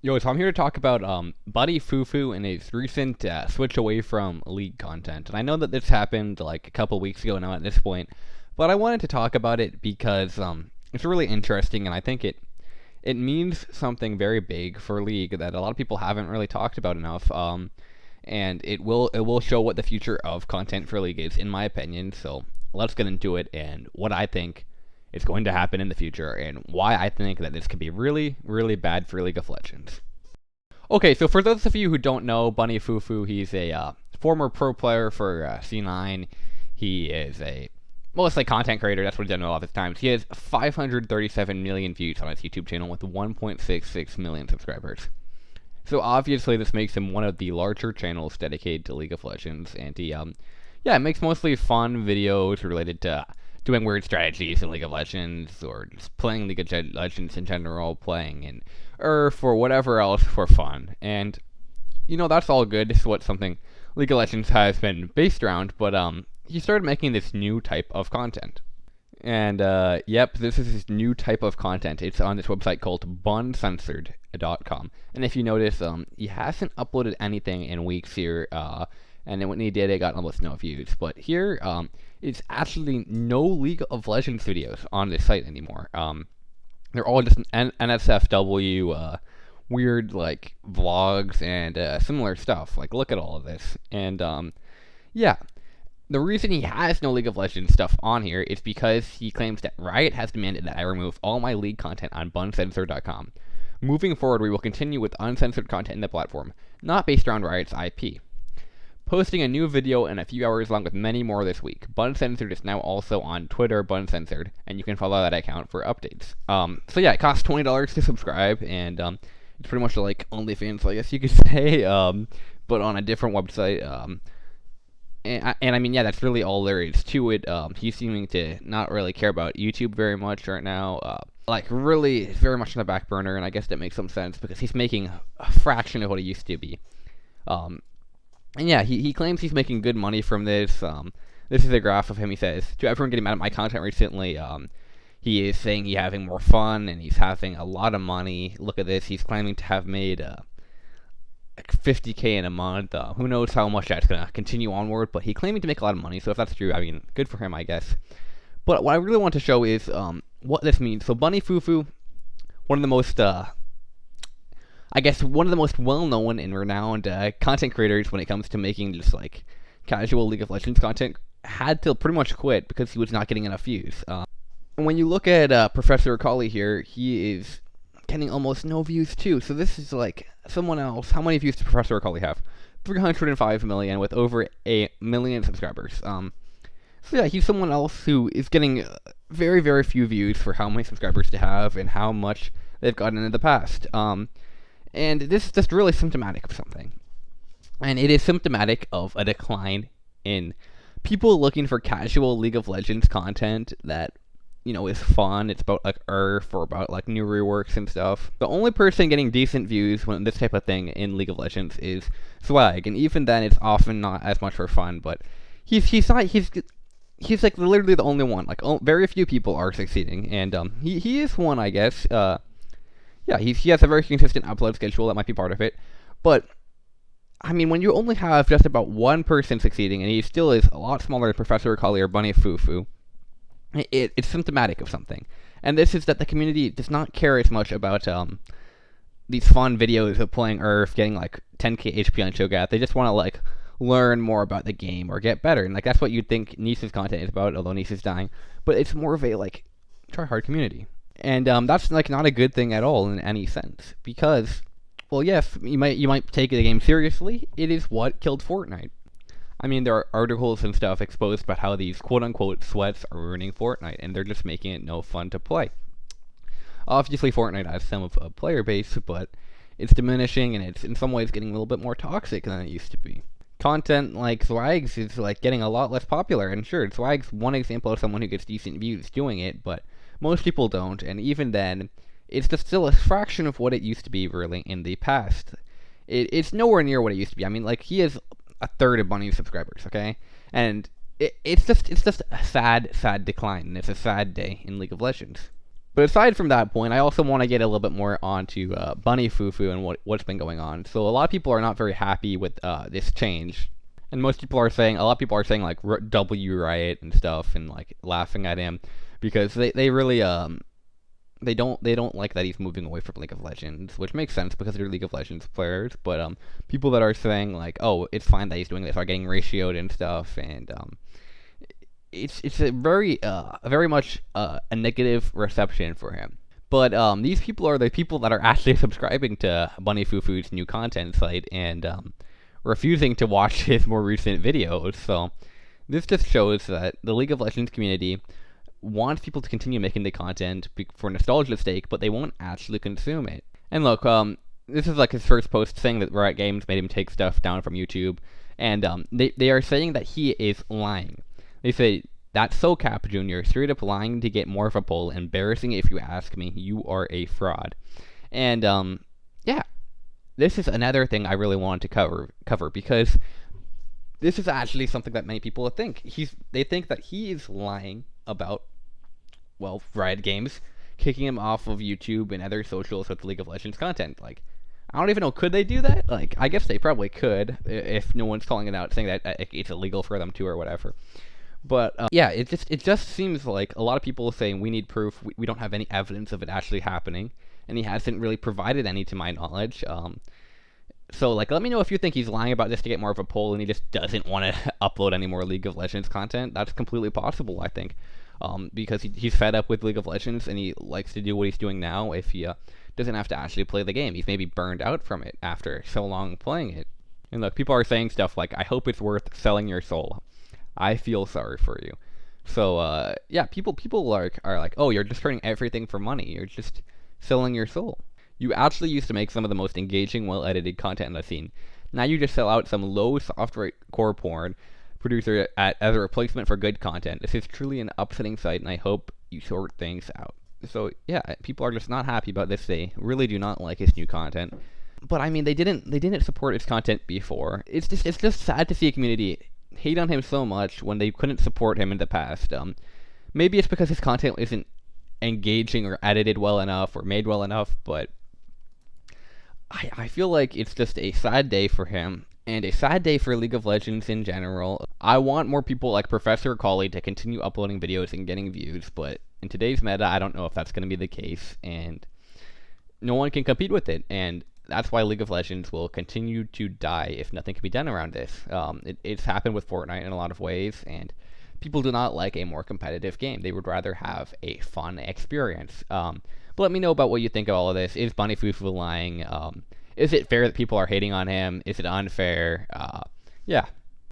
Yo, so I'm here to talk about Bunny Fufu and his recent switch away from League content. And I know that this happened like a couple weeks ago now at this point, but I wanted to talk about it because it's really interesting, and I think it means something very big for League that a lot of people haven't really talked about enough. And it will show what the future of content for League is, in my opinion. So let's get into it and what I think is going to happen in the future and why I think that this could be really, really bad for League of Legends. Okay, so for those of you who don't know, Bunny Fufu, he's a former pro player for C9. He is a mostly content creator. That's what he's done a lot of his times. He has 537 million views on his YouTube channel with 1.66 million subscribers. So obviously, this makes him one of the larger channels dedicated to League of Legends, and he yeah, makes mostly fun videos related to doing weird strategies in League of Legends, or just playing League of Legends in general, playing in Earth, or whatever else for fun. And, that's all good. This is what something League of Legends has been based around, but he started making this new type of content. And, yep, this is his new type of content. It's on this website called buncensored.com. And if you notice, he hasn't uploaded anything in weeks here, and then when he did, it got almost no views. But here, it's actually no League of Legends videos on this site anymore. They're all just NSFW, weird, like, vlogs and similar stuff. Like, look at all of this. And, yeah. The reason he has no League of Legends stuff on here is because he claims that Riot has demanded that I remove all my League content on buncensored.com. Moving forward, we will continue with uncensored content in the platform, not based around Riot's IP. Posting a new video in a few hours along with many more this week. Buncensored is now also on Twitter, Buncensored, and you can follow that account for updates. So yeah, it costs $20 to subscribe, and it's pretty much like OnlyFans, I guess you could say, but on a different website. And I mean, yeah, that's really all there is to it. He's seeming to not really care about YouTube very much right now. Like, really, very much on the back burner, and I guess that makes some sense because he's making a fraction of what he used to be. And yeah, he claims he's making good money from this. This is a graph of him. He says, to everyone getting mad at my content recently, he is saying he's having more fun and he's having a lot of money. Look at this. He's claiming to have made like 50K in a month. Who knows how much that's going to continue onward, but he's claiming to make a lot of money. So if that's true, I mean, good for him, I guess. But what I really want to show is what this means. So Bunny Fufu, one of the most I guess one of the most well-known and renowned content creators when it comes to making just like casual League of Legends content, had to pretty much quit because he was not getting enough views. And when you look at Professor Akali here, he is getting almost no views too. So this is like someone else. How many views does Professor Akali have? 305 million with over a million subscribers. So yeah, he's someone else who is getting very, very few views for how many subscribers to have and how much they've gotten in the past. And this is just really symptomatic of something. And it is symptomatic of a decline in people looking for casual League of Legends content that, is fun. It's about, like, Earth or about, like, new reworks and stuff. The only person getting decent views when this type of thing in League of Legends is Swag. And even then, it's often not as much for fun. But he's like literally the only one. Like, very few people are succeeding. And he is one, I guess. Yeah, he has a very consistent upload schedule. That might be part of it. But, I mean, when you only have just about one person succeeding, and he still is a lot smaller than Professor Akali or Bunny Fufu, it's symptomatic of something. And this is that the community does not care as much about these fun videos of playing Earth, getting, like, 10k HP on Cho'Gath. They just want to, like, learn more about the game or get better. And, like, that's what you'd think Nice's content is about, although Nice is dying. But it's more of a, like, try-hard community. And that's like not a good thing at all in any sense, because, well, yes, you might take the game seriously. It is what killed Fortnite. I mean, there are articles and stuff exposed about how these quote-unquote sweats are ruining Fortnite, and they're just making it no fun to play. Obviously, Fortnite has some of a player base, but it's diminishing, and it's in some ways getting a little bit more toxic than it used to be. Content like Swag's is like getting a lot less popular, and sure, Swag's one example of someone who gets decent views doing it, but most people don't, and even then, it's just still a fraction of what it used to be, really, in the past. It's nowhere near what it used to be. I mean, like, he has a third of Bunny's subscribers, okay? And it's just a sad decline, and it's a sad day in League of Legends. But aside from that point, I also want to get a little bit more onto Bunny Fufu and what's been going on. So a lot of people are not very happy with this change, and a lot of people are saying like W Riot and stuff, and like laughing at him because they really they don't like that he's moving away from League of Legends, which makes sense because they're League of Legends players. But people that are saying like, oh, it's fine that he's doing this are getting ratioed and stuff, and it's a very much a negative reception for him. But these people are the people that are actually subscribing to Bunny Fufu's new content site and refusing to watch his more recent videos. So this just shows that the League of Legends community wants people to continue making the content for nostalgia's sake, but they won't actually consume it. And look, this is like his first post saying that Riot Games made him take stuff down from YouTube, and they are saying that he is lying. They say, that's so Cap Jr., straight up lying to get more of a pull, embarrassing if you ask me, you are a fraud. And yeah, this is another thing I really wanted to cover because this is actually something that many people think. They think that he is lying about, well, Riot Games kicking him off of YouTube and other socials with League of Legends content. Like, I don't even know, could they do that? Like, I guess they probably could if no one's calling it out, saying that it's illegal for them to or whatever. But yeah, it just seems like a lot of people saying we need proof. We don't have any evidence of it actually happening, and he hasn't really provided any to my knowledge. So, like, let me know if you think he's lying about this to get more of a poll and he just doesn't want to upload any more League of Legends content. That's completely possible, I think, because he's fed up with League of Legends and he likes to do what he's doing now if he doesn't have to actually play the game. He's maybe burned out from it after so long playing it. And look, people are saying stuff like, I hope it's worth selling your soul. I feel sorry for you. So, yeah, people are like, oh, you're just turning everything for money. You're just selling your soul. You actually used to make some of the most engaging, well-edited content in the scene. Now you just sell out some low softcore porn producer as a replacement for good content. This is truly an upsetting sight, and I hope you sort things out. So yeah, people are just not happy about this. They really do not like his new content. But I mean, they didn't support his content before. It's just sad to see a community hate on him so much when they couldn't support him in the past. Maybe it's because his content isn't engaging or edited well enough or made well enough, but I feel like it's just a sad day for him, and a sad day for League of Legends in general. I want more people like Professor Colley to continue uploading videos and getting views, but in today's meta, I don't know if that's going to be the case, and no one can compete with it, and that's why League of Legends will continue to die if nothing can be done around this. It's happened with Fortnite in a lot of ways, and people do not like a more competitive game. They would rather have a fun experience. But let me know about what you think of all of this. Is Bunnyfufuu lying? Is it fair that people are hating on him? Is it unfair? Yeah,